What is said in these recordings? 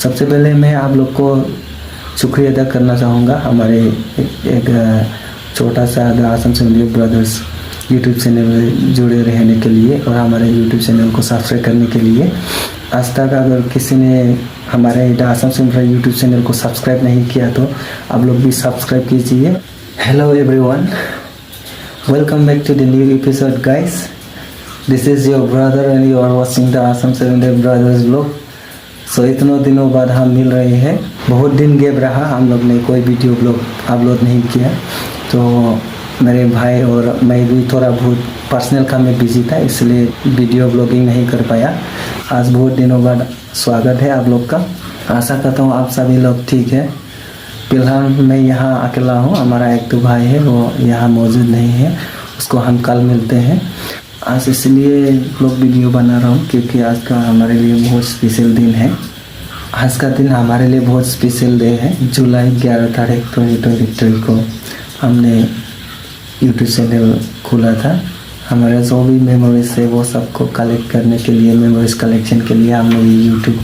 सबसे पहले मैं आप लोग को शुक्रिया अदा करना चाहूँगा हमारे एक छोटा सा the awesome family brothers YouTube channel में जुड़े रहने के लिए और हमारे यूट्यूब चैनल को सब्सक्राइब करने के लिए। आज तक अगर किसी ने हमारे the awesome family YouTube channel को सब्सक्राइब नहीं किया तो आप लोग भी सब्सक्राइब कीजिए। Hello everyone, welcome back to the new episode guys. This is your brother and you are watching the awesome family brothers blog. So इतनों दिनों बाद हम मिल रहे हैं। बहुत दिन गैप रहा, हम लोग ने कोई वीडियो ब्लॉग अपलोड नहीं किया, तो मेरे भाई और मैं भी थोड़ा बहुत पर्सनल काम में बिजी था, इसलिए वीडियो ब्लॉगिंग नहीं कर पाया। आज बहुत दिनों बाद स्वागत है आप लोग का। आशा करता हूँ आप सभी लोग ठीक है। फिलहाल मैं यहाँ अकेला हूँ, हमारा एक तो भाई है वो यहाँ मौजूद नहीं है, उसको हम कल मिलते हैं। आज इसलिए ब्लॉग वीडियो बना रहा हूँ क्योंकि आज का हमारे लिए बहुत स्पेशल दिन है। आज का दिन हमारे लिए बहुत स्पेशल डे है। जुलाई 11 तारीख 2023 को हमने यूट्यूब चैनल खोला था। हमारे जो भी मेमोरीज है वो सबको कलेक्ट करने के लिए, मेमोरीज कलेक्शन के लिए हमने ये यूट्यूब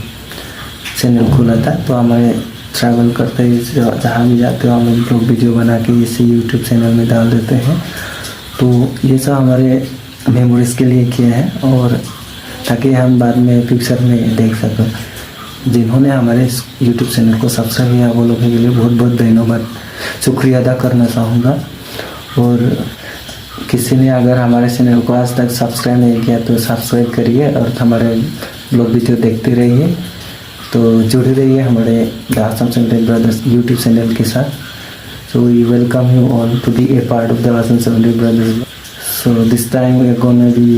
चैनल खोला था। तो हमारे ट्रैवल करते ही जहाँ भी जाते हो हम लोग वीडियो बना के इसे यूट्यूब चैनल में डाल देते हैं। तो ये सब हमारे मेमोरीज़ के लिए किए हैं और ताकि हम बाद में फ्यूचर में देख सकें। जिन्होंने हमारे यूट्यूब चैनल को सब्सक्राइब किया वो लोगों के लिए बहुत बहुत धन्यवाद, शुक्रिया अदा करना चाहूँगा। और किसी ने अगर हमारे चैनल को आज तक सब्सक्राइब नहीं किया तो सब्सक्राइब करिए और हमारे ब्लॉग वीडियो देखते रहिए। तो जुड़े रहिए हमारे the awesome family brothers YouTube channel के साथ। So we welcome you all to be a part of the awesome family brothers. So this time we are gonna be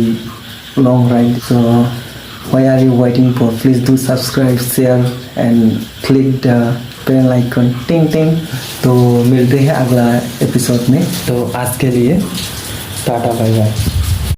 long ride. So why are you waiting for? Please do subscribe, share and click the bell icon. Ting ting. तो मिलते हैं अगला episode में। तो आज के लिए tata bye bye.